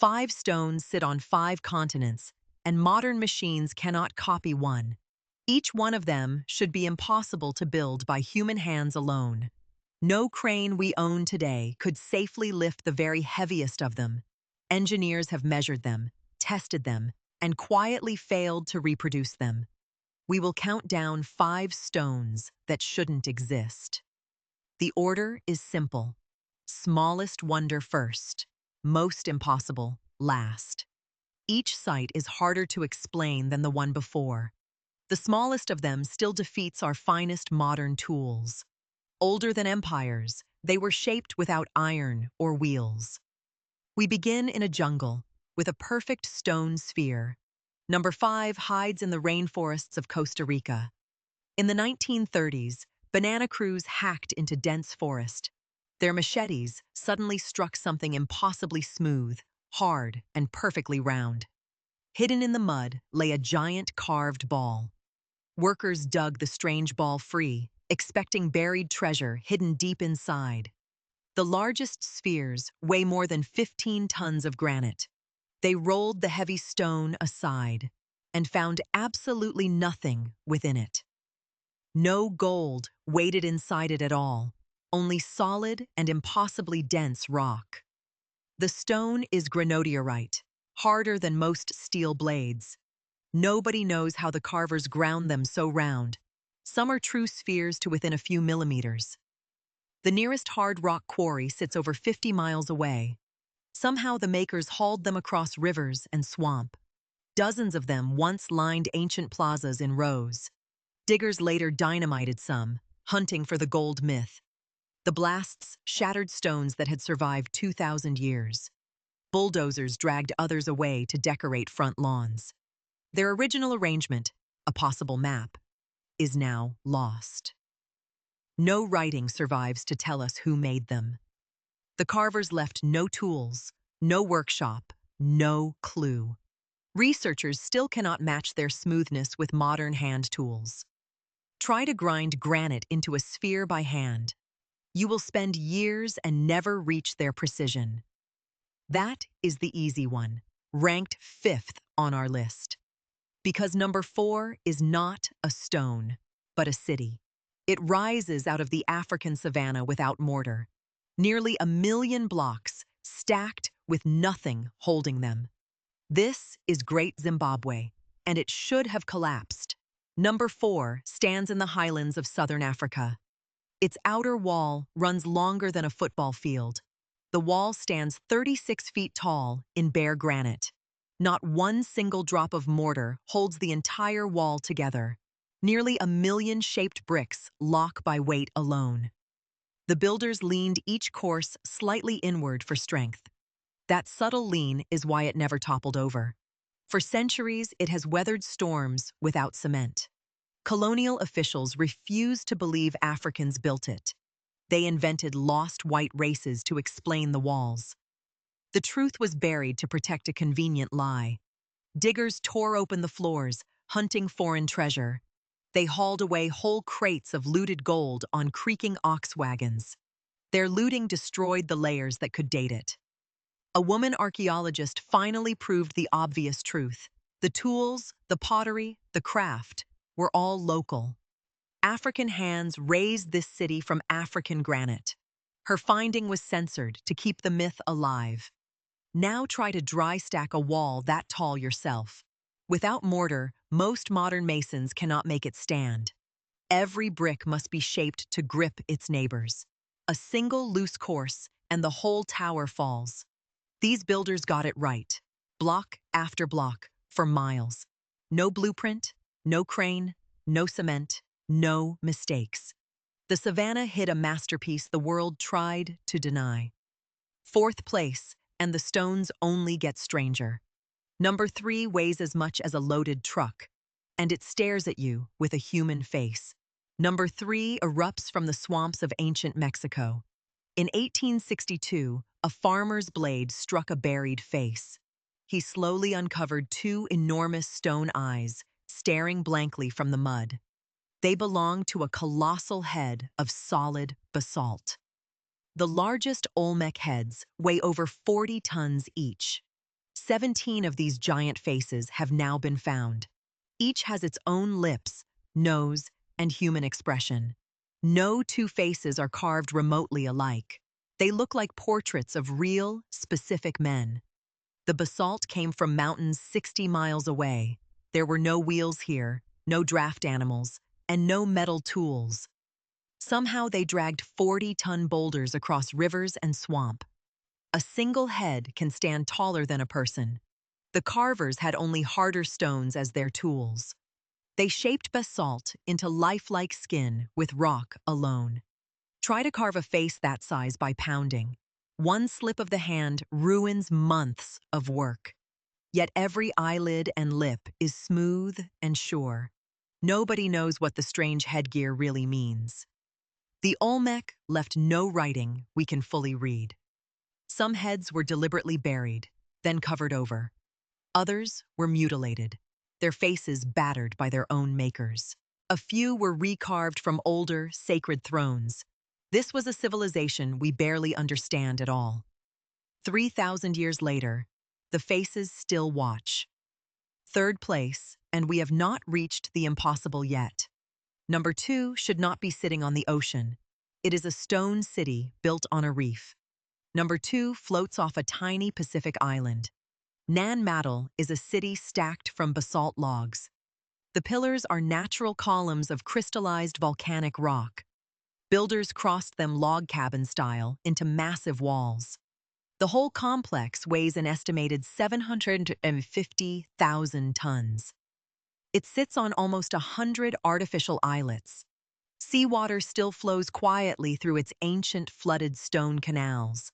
5 stones sit on 5 continents, and modern machines cannot copy one. Each one of them should be impossible to build by human hands alone. No crane we own today could safely lift the very heaviest of them. Engineers have measured them, tested them, and quietly failed to reproduce them. We will count down 5 stones that shouldn't exist. The order is simple. Smallest wonder first, most impossible last. Each site is harder to explain than the one before. The smallest of them still defeats our finest modern tools. Older than empires, they were shaped without iron or wheels. We begin in a jungle, with a perfect stone sphere. Number 5 hides in the rainforests of Costa Rica. In the 1930s, banana crews hacked into dense forest. Their machetes suddenly struck something impossibly smooth, hard, and perfectly round. Hidden in the mud lay a giant carved ball. Workers dug the strange ball free, expecting buried treasure hidden deep inside. The largest spheres weigh more than 15 tons of granite. They rolled the heavy stone aside and found absolutely nothing within it. No gold weighted inside it at all, only solid and impossibly dense rock. The stone is granodiorite, harder than most steel blades. Nobody knows how the carvers ground them so round. Some are true spheres to within a few millimeters. The nearest hard rock quarry sits over 50 miles away. Somehow the makers hauled them across rivers and swamp. Dozens of them once lined ancient plazas in rows. Diggers later dynamited some, hunting for the gold myth. The blasts shattered stones that had survived 2,000 years. Bulldozers dragged others away to decorate front lawns. Their original arrangement, a possible map, is now lost. No writing survives to tell us who made them. The carvers left no tools, no workshop, no clue. Researchers still cannot match their smoothness with modern hand tools. Try to grind granite into a sphere by hand. You will spend years and never reach their precision. That is the easy one, ranked 5th on our list. Because number 4 is not a stone, but a city. It rises out of the African savanna without mortar. Nearly 1 million blocks, stacked with nothing holding them. This is Great Zimbabwe, and it should have collapsed. Number 4 stands in the highlands of southern Africa. Its outer wall runs longer than a football field. The wall stands 36 feet tall in bare granite. Not one single drop of mortar holds the entire wall together. Nearly 1 million shaped bricks lock by weight alone. The builders leaned each course slightly inward for strength. That subtle lean is why it never toppled over. For centuries, it has weathered storms without cement. Colonial officials refused to believe Africans built it. They invented lost white races to explain the walls. The truth was buried to protect a convenient lie. Diggers tore open the floors, hunting foreign treasure. They hauled away whole crates of looted gold on creaking ox wagons. Their looting destroyed the layers that could date it. A woman archaeologist finally proved the obvious truth. The tools, the pottery, the craft were all local. African hands raised this city from African granite. Her finding was censored to keep the myth alive. Now try to dry stack a wall that tall yourself. Without mortar, most modern masons cannot make it stand. Every brick must be shaped to grip its neighbors. A single loose course, and the whole tower falls. These builders got it right, block after block, for miles. No blueprint, no crane, no cement, no mistakes. The savannah hid a masterpiece the world tried to deny. 4th place, and the stones only get stranger. Number 3 weighs as much as a loaded truck, and it stares at you with a human face. Number 3 erupts from the swamps of ancient Mexico. In 1862, a farmer's blade struck a buried face. He slowly uncovered 2 enormous stone eyes, staring blankly from the mud. They belonged to a colossal head of solid basalt. The largest Olmec heads weigh over 40 tons each. 17 of these giant faces have now been found. Each has its own lips, nose, and human expression. No two faces are carved remotely alike. They look like portraits of real, specific men. The basalt came from mountains 60 miles away. There were no wheels here, no draft animals, and no metal tools. Somehow they dragged 40-ton boulders across rivers and swamp. A single head can stand taller than a person. The carvers had only harder stones as their tools. They shaped basalt into lifelike skin with rock alone. Try to carve a face that size by pounding. One slip of the hand ruins months of work. Yet every eyelid and lip is smooth and sure. Nobody knows what the strange headgear really means. The Olmec left no writing we can fully read. Some heads were deliberately buried, then covered over. Others were mutilated, their faces battered by their own makers. A few were recarved from older, sacred thrones. This was a civilization we barely understand at all. 3,000 years later, the faces still watch. Third place, and we have not reached the impossible yet. Number 2 should not be sitting on the ocean. It is a stone city built on a reef. Number 2 floats off a tiny Pacific island. Nan Madol is a city stacked from basalt logs. The pillars are natural columns of crystallized volcanic rock. Builders crossed them log cabin style into massive walls. The whole complex weighs an estimated 750,000 tons. It sits on almost 100 artificial islets. Seawater still flows quietly through its ancient flooded stone canals.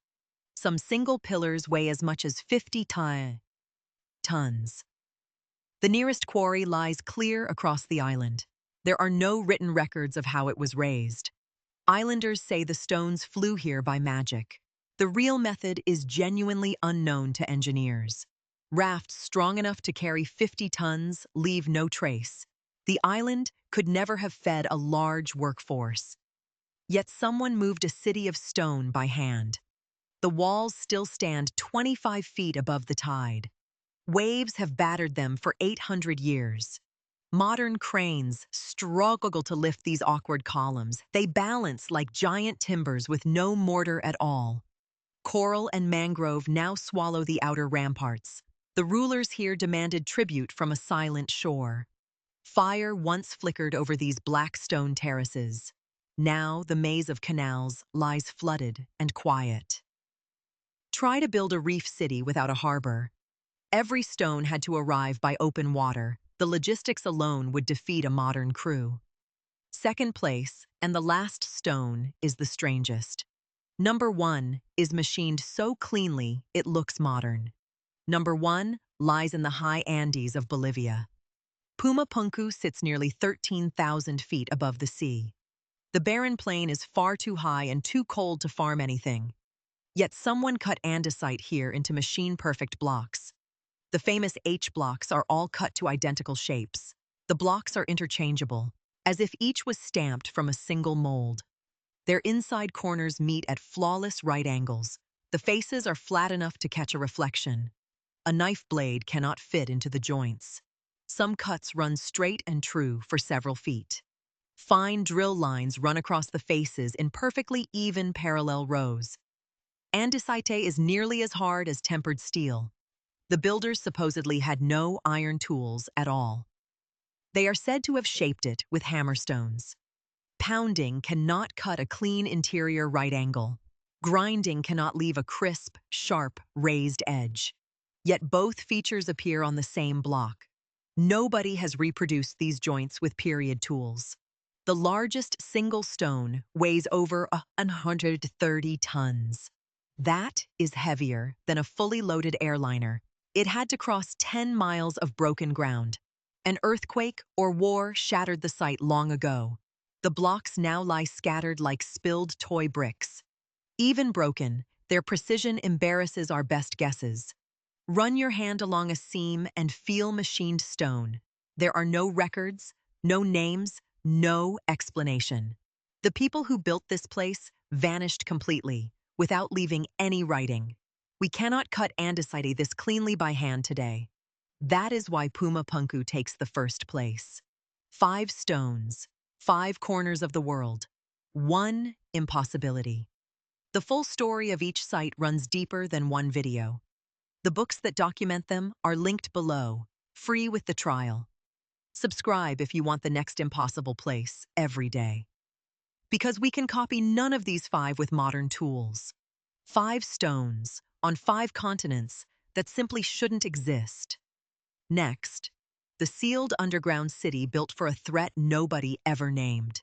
Some single pillars weigh as much as 50 tons. The nearest quarry lies clear across the island. There are no written records of how it was raised. Islanders say the stones flew here by magic. The real method is genuinely unknown to engineers. Rafts strong enough to carry 50 tons leave no trace. The island could never have fed a large workforce. Yet someone moved a city of stone by hand. The walls still stand 25 feet above the tide. Waves have battered them for 800 years. Modern cranes struggle to lift these awkward columns. They balance like giant timbers with no mortar at all. Coral and mangrove now swallow the outer ramparts. The rulers here demanded tribute from a silent shore. Fire once flickered over these black stone terraces. Now the maze of canals lies flooded and quiet. Try to build a reef city without a harbor. Every stone had to arrive by open water. The logistics alone would defeat a modern crew. Second place, and the last stone, is the strangest. Number 1 is machined so cleanly it looks modern. Number 1 lies in the high Andes of Bolivia. Puma Punku sits nearly 13,000 feet above the sea. The barren plain is far too high and too cold to farm anything. Yet someone cut andesite here into machine-perfect blocks. The famous H blocks are all cut to identical shapes. The blocks are interchangeable, as if each was stamped from a single mold. Their inside corners meet at flawless right angles. The faces are flat enough to catch a reflection. A knife blade cannot fit into the joints. Some cuts run straight and true for several feet. Fine drill lines run across the faces in perfectly even parallel rows. Andesite is nearly as hard as tempered steel. The builders supposedly had no iron tools at all. They are said to have shaped it with hammerstones. Pounding cannot cut a clean interior right angle. Grinding cannot leave a crisp, sharp, raised edge. Yet both features appear on the same block. Nobody has reproduced these joints with period tools. The largest single stone weighs over 130 tons. That is heavier than a fully loaded airliner. It had to cross 10 miles of broken ground. An earthquake or war shattered the site long ago. The blocks now lie scattered like spilled toy bricks. Even broken, their precision embarrasses our best guesses. Run your hand along a seam and feel machined stone. There are no records, no names, no explanation. The people who built this place vanished completely, without leaving any writing. We cannot cut andesite this cleanly by hand today. That is why Puma Punku takes the first place. 5 stones, 5 corners of the world, 1 impossibility. The full story of each site runs deeper than one video. The books that document them are linked below, free with the trial. Subscribe if you want the next impossible place every day. Because we can copy none of these 5 with modern tools. 5 stones on 5 continents that simply shouldn't exist. Next, the sealed underground city built for a threat nobody ever named.